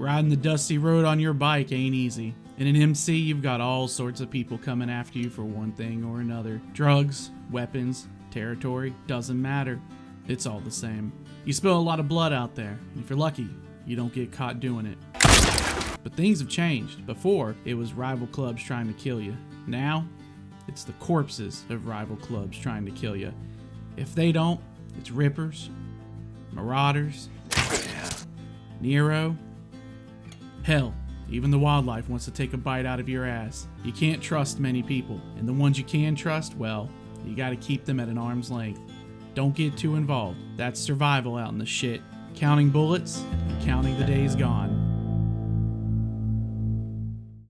riding the dusty road on your bike ain't easy. In an MC, you've got all sorts of people coming after you for one thing or another. Drugs, weapons, territory, doesn't matter. It's all the same. You spill a lot of blood out there, and if you're lucky, you don't get caught doing it. But things have changed. Before, it was rival clubs trying to kill you. Now, it's the corpses of rival clubs trying to kill you. If they don't, it's Rippers, Marauders, Nero. Hell, even the wildlife wants to take a bite out of your ass. You can't trust many people, and the ones you can trust, well, you gotta keep them at an arm's length. Don't get too involved. That's survival out in the shit. Counting bullets and counting the days gone.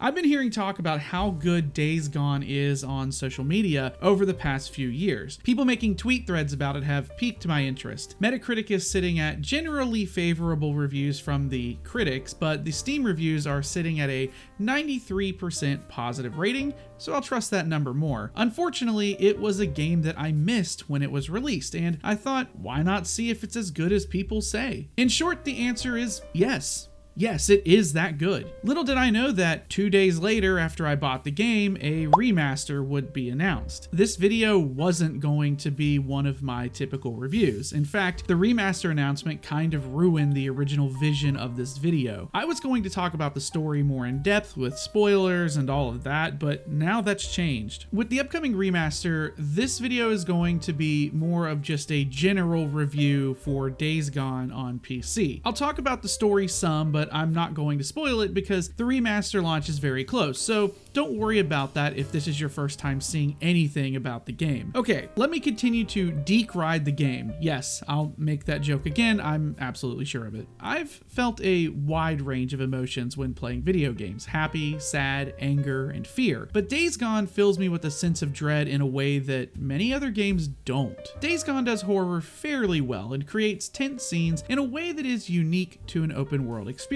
I've been hearing talk about how good Days Gone is on social media over the past few years. People making tweet threads about it have piqued my interest. Metacritic is sitting at generally favorable reviews from the critics, but the Steam reviews are sitting at a 93% positive rating, so I'll trust that number more. Unfortunately, it was a game that I missed when it was released, and I thought, why not see if it's as good as people say? In short, the answer is yes. Yes, it is that good. Little did I know that 2 days later after I bought the game, a remaster would be announced. This video wasn't going to be one of my typical reviews. In fact, the remaster announcement kind of ruined the original vision of this video. I was going to talk about the story more in depth with spoilers and all of that, but now that's changed. With the upcoming remaster, this video is going to be more of just a general review for Days Gone on PC. I'll talk about the story some, but I'm not going to spoil it because the remaster launch is very close, so don't worry about that if this is your first time seeing anything about the game. Okay, let me continue to decride the game. Yes, I'll make that joke again, I'm absolutely sure of it. I've felt a wide range of emotions when playing video games: happy, sad, anger, and fear. But Days Gone fills me with a sense of dread in a way that many other games don't. Days Gone does horror fairly well and creates tense scenes in a way that is unique to an open world experience.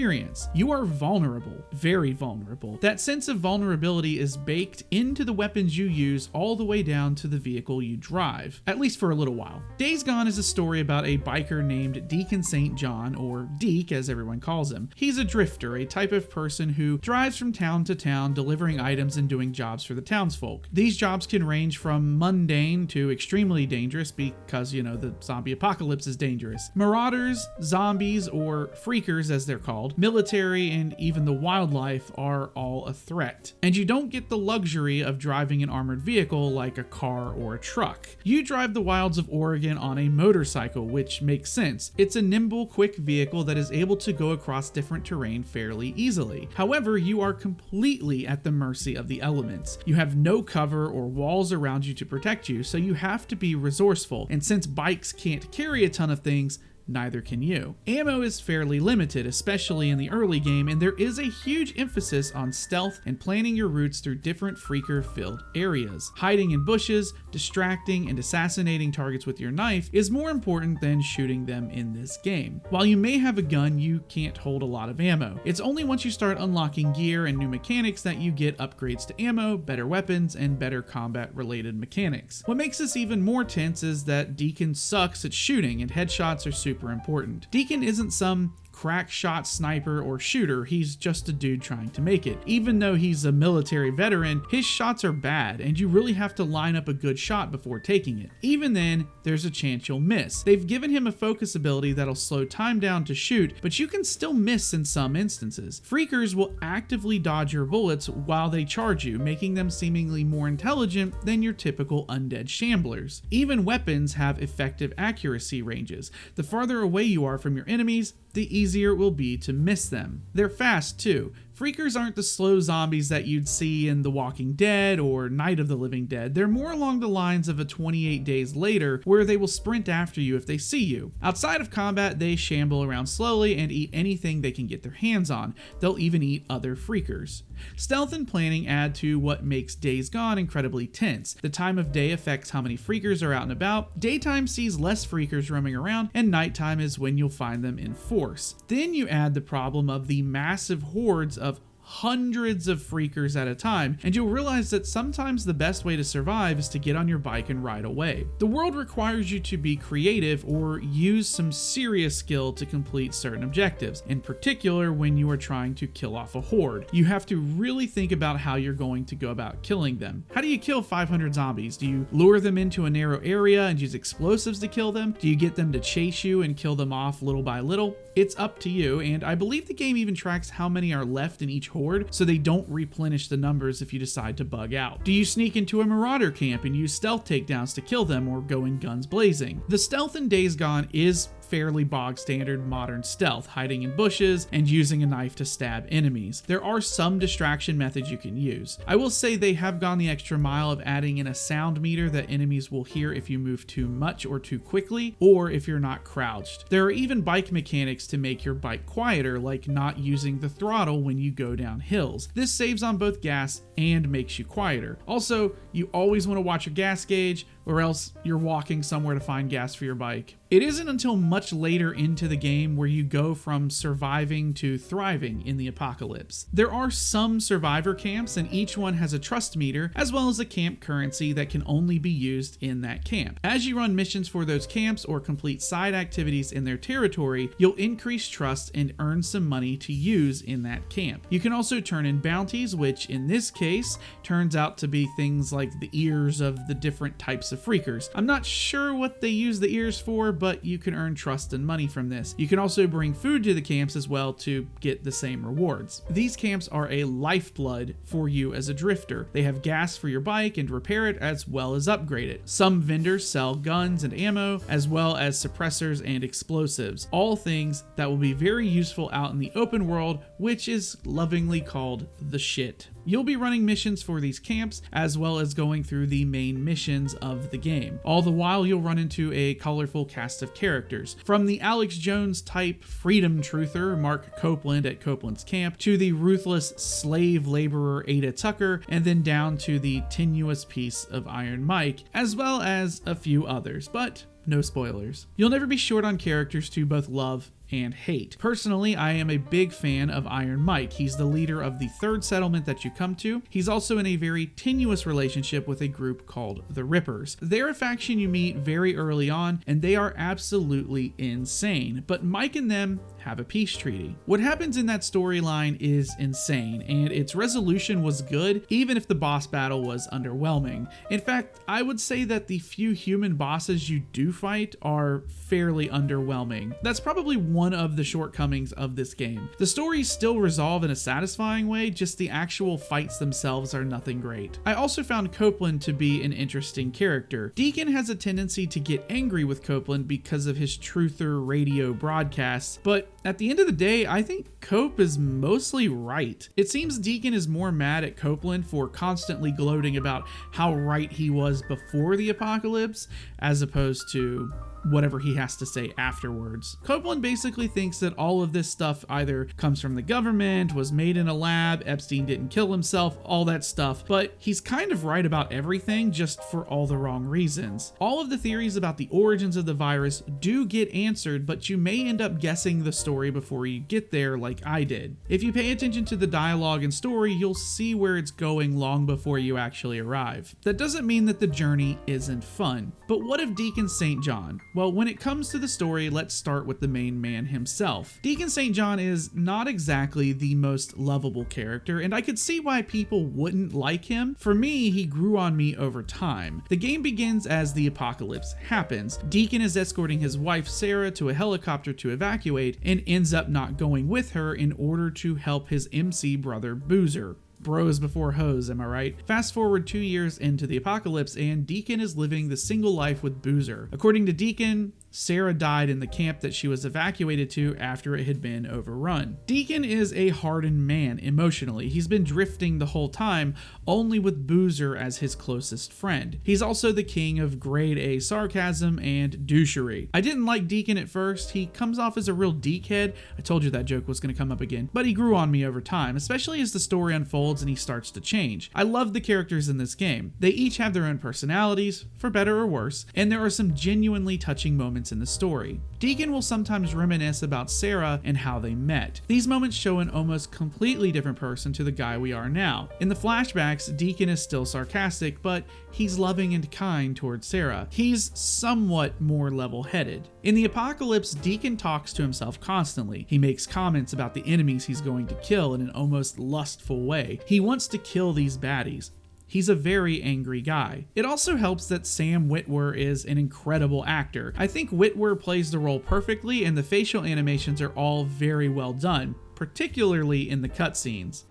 You are vulnerable, very vulnerable. That sense of vulnerability is baked into the weapons you use all the way down to the vehicle you drive, at least for a little while. Days Gone is a story about a biker named Deacon St. or Deke as everyone calls him. He's a drifter, a type of person who drives from town to town delivering items and doing jobs for the townsfolk. These jobs can range from mundane to extremely dangerous because, you know, the zombie apocalypse is dangerous. Marauders, zombies, or freakers as they're called, military, and even the wildlife are all a threat. And you don't get the luxury of driving an armored vehicle like a car or a truck. You drive the wilds of Oregon on a motorcycle, which makes sense. It's a nimble, quick vehicle that is able to go across different terrain fairly easily. However, you are completely at the mercy of the elements. You have no cover or walls around you to protect you, so you have to be resourceful. And since bikes can't carry a ton of things, neither can you. Ammo is fairly limited, especially in the early game, and there is a huge emphasis on stealth and planning your routes through different freaker-filled areas. Hiding in bushes, distracting, and assassinating targets with your knife is more important than shooting them in this game. While you may have a gun, you can't hold a lot of ammo. It's only once you start unlocking gear and new mechanics that you get upgrades to ammo, better weapons, and better combat-related mechanics. What makes this even more tense is that Deacon sucks at shooting, and headshots are super important. Deacon isn't some crack shot sniper or shooter, he's just a dude trying to make it. Even though he's a military veteran, his shots are bad, and you really have to line up a good shot before taking it. Even then, there's a chance you'll miss. They've given him a focus ability that'll slow time down to shoot, but you can still miss in some instances. Freakers will actively dodge your bullets while they charge you, making them seemingly more intelligent than your typical undead shamblers. Even weapons have effective accuracy ranges. The farther away you are from your enemies, the easier it will be to miss them. They're fast too. Freakers aren't the slow zombies that you'd see in The Walking Dead or Night of the Living Dead. They're more along the lines of a 28 Days Later, where they will sprint after you if they see you. Outside of combat, they shamble around slowly and eat anything they can get their hands on. They'll even eat other freakers. Stealth and planning add to what makes Days Gone incredibly tense. The time of day affects how many freakers are out and about. Daytime sees less freakers roaming around, and nighttime is when you'll find them in force. Then you add the problem of the massive hordes of hundreds of freakers at a time, and you'll realize that sometimes the best way to survive is to get on your bike and ride away. The world requires you to be creative or use some serious skill to complete certain objectives, in particular when you are trying to kill off a horde. You have to really think about how you're going to go about killing them. How do you kill 500 zombies? Do you lure them into a narrow area and use explosives to kill them? Do you get them to chase you and kill them off little by little? It's up to you, and I believe the game even tracks how many are left in each horde so they don't replenish the numbers if you decide to bug out. Do you sneak into a marauder camp and use stealth takedowns to kill them, or go in guns blazing? The stealth in Days Gone is fairly bog standard modern stealth, hiding in bushes and using a knife to stab enemies. There are some distraction methods you can use. I will say they have gone the extra mile of adding in a sound meter that enemies will hear if you move too much or too quickly, or if you're not crouched. There are even bike mechanics to make your bike quieter, like not using the throttle when you go down hills. This saves on both gas and makes you quieter. Also, you always want to watch your gas gauge, or else you're walking somewhere to find gas for your bike. It isn't until much later into the game where you go from surviving to thriving in the apocalypse. There are some survivor camps, and each one has a trust meter, as well as a camp currency that can only be used in that camp. As you run missions for those camps or complete side activities in their territory, you'll increase trust and earn some money to use in that camp. You can also turn in bounties, which in this case turns out to be things like the ears of the different types of freakers. I'm not sure what they use the ears for, but you can earn trust and money from this. You can also bring food to the camps as well to get the same rewards. These camps are a lifeblood for you as a drifter. They have gas for your bike and repair it, as well as upgrade it. Some vendors sell guns and ammo, as well as suppressors and explosives, all things that will be very useful out in the open world, which is lovingly called the shit. You'll be running missions for these camps, as well as going through the main missions of the game. All the while, you'll run into a colorful cast of characters. From the Alex Jones type freedom truther, Mark Copeland at Copeland's camp, to the ruthless slave laborer Ada Tucker, and then down to the tenuous piece of Iron Mike, as well as a few others, but no spoilers. You'll never be short on characters to both love and hate. Personally, I am a big fan of Iron Mike. He's the leader of the third settlement that you come to. He's also in a very tenuous relationship with a group called the Rippers. They're a faction you meet very early on, and they are absolutely insane, but Mike and them have a peace treaty. What happens in that storyline is insane, and its resolution was good, even if the boss battle was underwhelming. In fact, I would say that the few human bosses you do fight are fairly underwhelming. That's probably one of the shortcomings of this game. The stories still resolve in a satisfying way, just the actual fights themselves are nothing great. I also found Copeland to be an interesting character. Deacon has a tendency to get angry with Copeland because of his truther radio broadcasts, but at the end of the day, I think Cope is mostly right. It seems Deacon is more mad at Copeland for constantly gloating about how right he was before the apocalypse, as opposed to whatever he has to say afterwards. Copeland basically thinks that all of this stuff either comes from the government, was made in a lab, Epstein didn't kill himself, all that stuff, but he's kind of right about everything, just for all the wrong reasons. All of the theories about the origins of the virus do get answered, but you may end up guessing the story before you get there, like I did. If you pay attention to the dialogue and story, you'll see where it's going long before you actually arrive. That doesn't mean that the journey isn't fun. But what of Deacon St. John? Well, when it comes to the story, let's start with the main man himself. Deacon St. John is not exactly the most lovable character, and I could see why people wouldn't like him. For me, he grew on me over time. The game begins as the apocalypse happens. Deacon is escorting his wife Sarah to a helicopter to evacuate, and ends up not going with her in order to help his MC brother Boozer. Bros before hoes, am I right? Fast forward 2 years into the apocalypse, and Deacon is living the single life with Boozer. According to Deacon, Sarah died in the camp that she was evacuated to after it had been overrun. Deacon is a hardened man emotionally. He's been drifting the whole time, only with Boozer as his closest friend. He's also the king of grade A sarcasm and douchery. I didn't like Deacon at first. He comes off as a real deekhead. I told you that joke was going to come up again. But he grew on me over time, especially as the story unfolds and he starts to change. I love the characters in this game. They each have their own personalities, for better or worse, and there are some genuinely touching moments moments in the story. Deacon will sometimes reminisce about Sarah and how they met. These moments show an almost completely different person to the guy we are now. In the flashbacks, Deacon is still sarcastic, but he's loving and kind towards Sarah. He's somewhat more level-headed. In the apocalypse, Deacon talks to himself constantly. He makes comments about the enemies he's going to kill in an almost lustful way. He wants to kill these baddies. He's a very angry guy. It also helps that Sam Witwer is an incredible actor. I think Witwer plays the role perfectly, and the facial animations are all very well done, particularly in the cutscenes.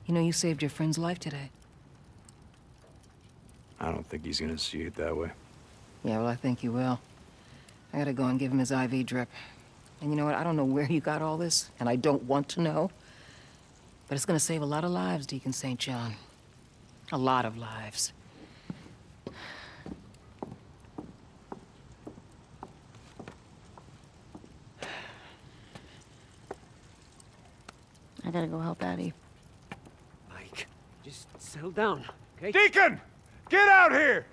You know, you saved your friend's life today. I don't think he's gonna see it that way. Yeah, well, I think you will. I gotta go and give him his IV drip. And you know what? I don't know where you got all this, and I don't want to know. But it's gonna save a lot of lives, Deacon St. John. A lot of lives. I gotta go help Addie. Mike, just settle down, okay? Deacon! Get out here!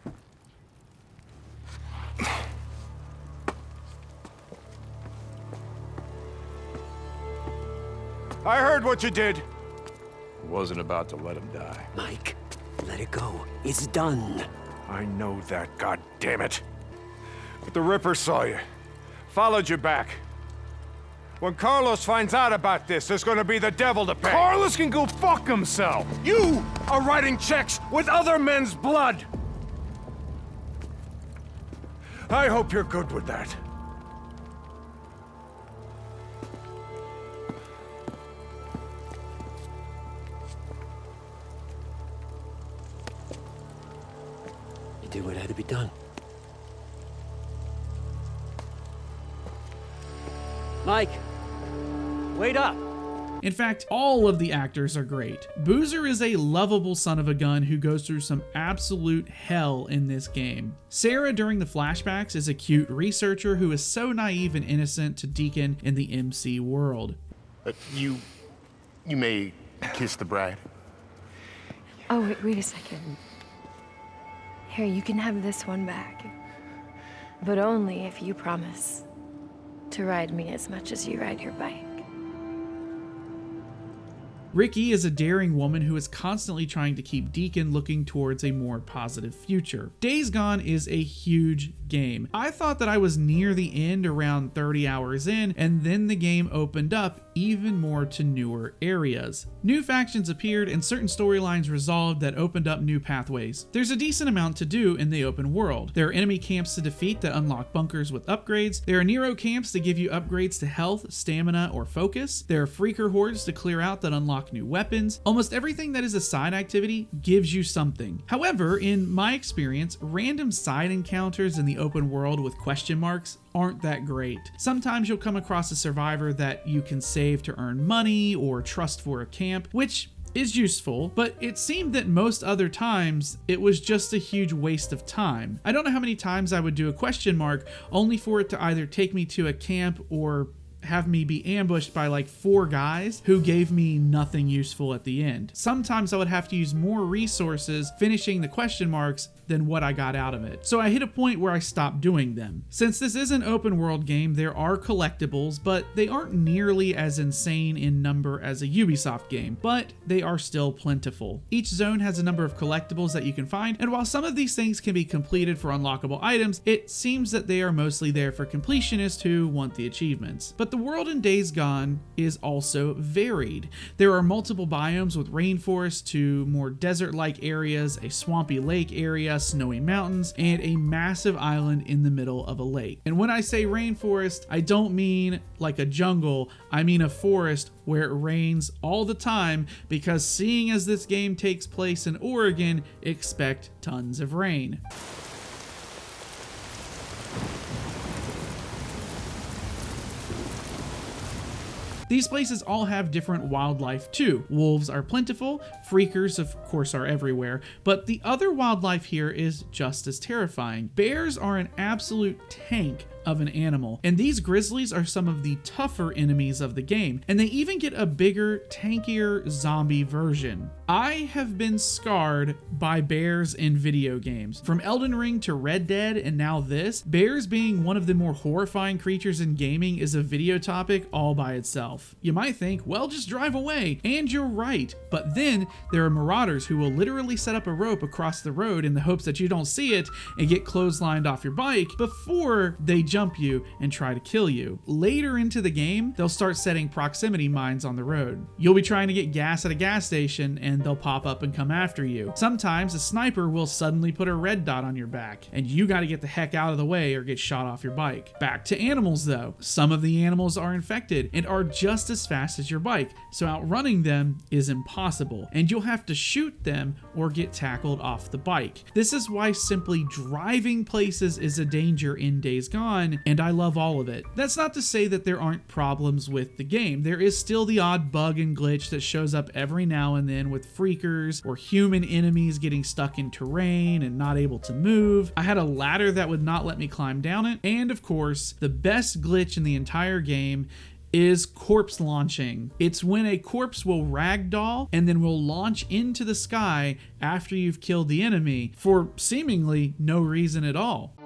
I heard what you did. Wasn't about to let him die. Mike, let it go. It's done. I know that, god damn it. But the Ripper saw you. Followed you back. When Carlos finds out about this, there's gonna be the devil to pay. Carlos can go fuck himself! You are writing checks with other men's blood! I hope you're good with that. You did what had to be done. Mike, wait up! In fact, all of the actors are great. Boozer is a lovable son of a gun who goes through some absolute hell in this game. Sarah during the flashbacks is a cute researcher who is so naive and innocent to Deacon in the MC world. You may kiss the bride. Oh, wait a second. Here, you can have this one back. But only if you promise to ride me as much as you ride your bike. Ricky is a daring woman who is constantly trying to keep Deacon looking towards a more positive future. Days Gone is a huge game. I thought that I was near the end around 30 hours in, and then the game opened up even more to newer areas. New factions appeared and certain storylines resolved that opened up new pathways. There's a decent amount to do in the open world. There are enemy camps to defeat that unlock bunkers with upgrades. There are Nero camps that give you upgrades to health, stamina, or focus. There are Freaker hordes to clear out that unlock new weapons. Almost everything that is a side activity gives you something. However, in my experience, random side encounters in the open world with question marks aren't that great. Sometimes you'll come across a survivor that you can save to earn money or trust for a camp, which is useful, but it seemed that most other times it was just a huge waste of time. I don't know how many times I would do a question mark only for it to either take me to a camp or have me be ambushed by like 4 guys who gave me nothing useful at the end. Sometimes I would have to use more resources finishing the question marks than what I got out of it. So I hit a point where I stopped doing them. Since this is an open world game, there are collectibles, but they aren't nearly as insane in number as a Ubisoft game, but they are still plentiful. Each zone has a number of collectibles that you can find, and while some of these things can be completed for unlockable items, it seems that they are mostly there for completionists who want the achievements. But the world in Days Gone is also varied. There are multiple biomes with rainforest to more desert-like areas, a swampy lake area, snowy mountains, and a massive island in the middle of a lake. And when I say rainforest, I don't mean like a jungle, I mean a forest where it rains all the time, because seeing as this game takes place in Oregon, expect tons of rain. These places all have different wildlife too. Wolves are plentiful, freakers of course are everywhere, but the other wildlife here is just as terrifying. Bears are an absolute tank of an animal, and these grizzlies are some of the tougher enemies of the game, and they even get a bigger, tankier zombie version. I have been scarred by bears in video games. From Elden Ring to Red Dead and now this, bears being one of the more horrifying creatures in gaming is a video topic all by itself. You might think, well, just drive away, and you're right, but then there are marauders who will literally set up a rope across the road in the hopes that you don't see it and get clotheslined off your bike before they jump you and try to kill you. Later into the game, they'll start setting proximity mines on the road. You'll be trying to get gas at a gas station and they'll pop up and come after you. Sometimes a sniper will suddenly put a red dot on your back and you got to get the heck out of the way or get shot off your bike. Back to animals though. Some of the animals are infected and are just as fast as your bike, so outrunning them is impossible and you'll have to shoot them or get tackled off the bike. This is why simply driving places is a danger in Days Gone, and I love all of it. That's not to say that there aren't problems with the game. There is still the odd bug and glitch that shows up every now and then with freakers or human enemies getting stuck in terrain and not able to move. I had a ladder that would not let me climb down it, and of course, the best glitch in the entire game is corpse launching. It's when a corpse will ragdoll and then will launch into the sky after you've killed the enemy for seemingly no reason at all.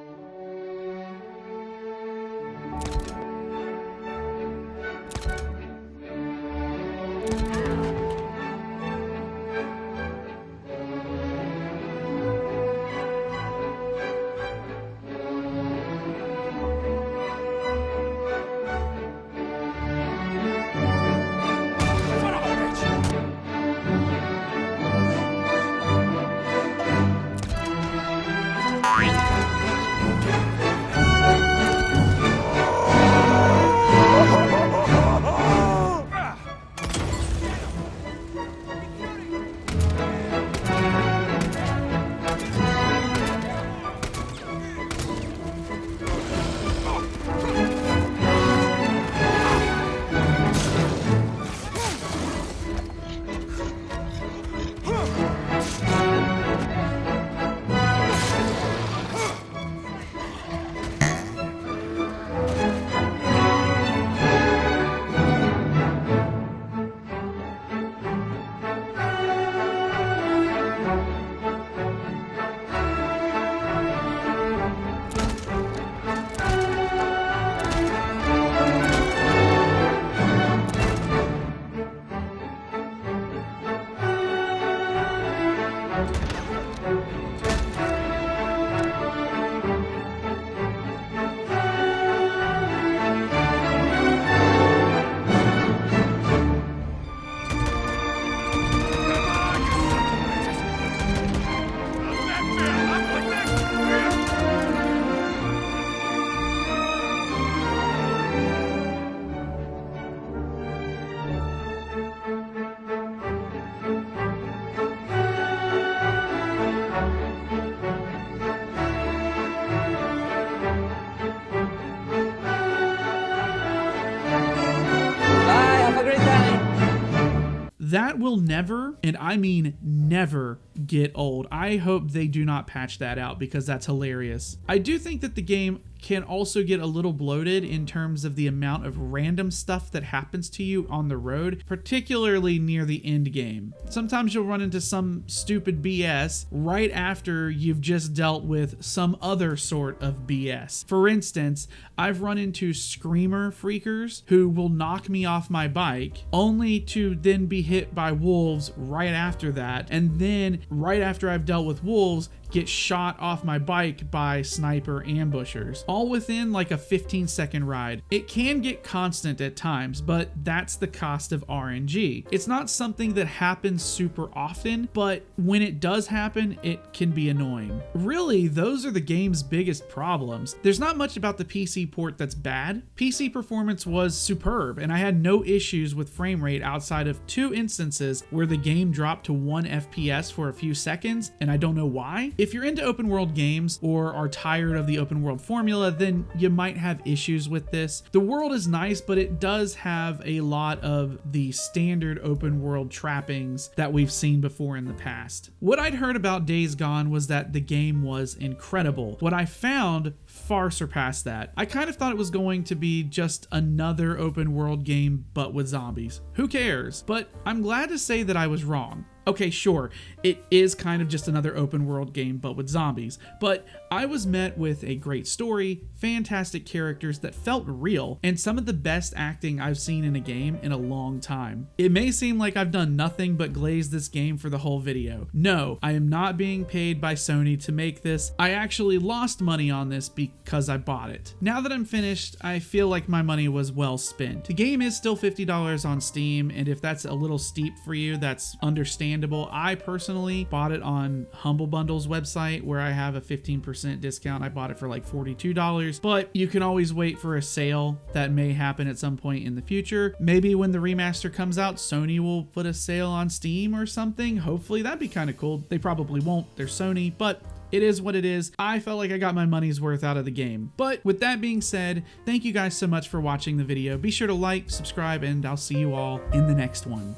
That will never, and I mean never, get old. I hope they do not patch that out because that's hilarious. I do think that the game can also get a little bloated in terms of the amount of random stuff that happens to you on the road, particularly near the end game. Sometimes you'll run into some stupid BS right after you've just dealt with some other sort of BS. For instance, I've run into screamer freakers who will knock me off my bike only to then be hit by wolves right after that, and then right after I've dealt with wolves, get shot off my bike by sniper ambushers, all within like a 15-second ride. It can get constant at times, but that's the cost of RNG. It's not something that happens super often, but when it does happen, it can be annoying. Really, those are the game's biggest problems. There's not much about the PC port that's bad. PC performance was superb, and I had no issues with frame rate outside of 2 instances where the game dropped to 1 FPS for a few seconds, and I don't know why. If you're into open world games or are tired of the open world formula, then you might have issues with this. The world is nice, but it does have a lot of the standard open world trappings that we've seen before in the past. What I'd heard about Days Gone was that the game was incredible. What I found far surpassed that. I kind of thought it was going to be just another open world game, but with zombies. Who cares? But I'm glad to say that I was wrong. Okay, sure, it is kind of just another open world game, but with zombies. But I was met with a great story, fantastic characters that felt real, and some of the best acting I've seen in a game in a long time. It may seem like I've done nothing but glaze this game for the whole video. No, I am not being paid by Sony to make this. I actually lost money on this because I bought it. Now that I'm finished, I feel like my money was well spent. The game is still $50 on Steam, and if that's a little steep for you, that's understandable. I personally bought it on Humble Bundle's website where I have a 15% discount. I bought it for like $42, but you can always wait for a sale that may happen at some point in the future. Maybe when the remaster comes out, Sony will put a sale on Steam or something. Hopefully that'd be kind of cool. They probably won't. They're Sony, but it is what it is. I felt like I got my money's worth out of the game. But with that being said, thank you guys so much for watching the video. Be sure to like, subscribe, and I'll see you all in the next one.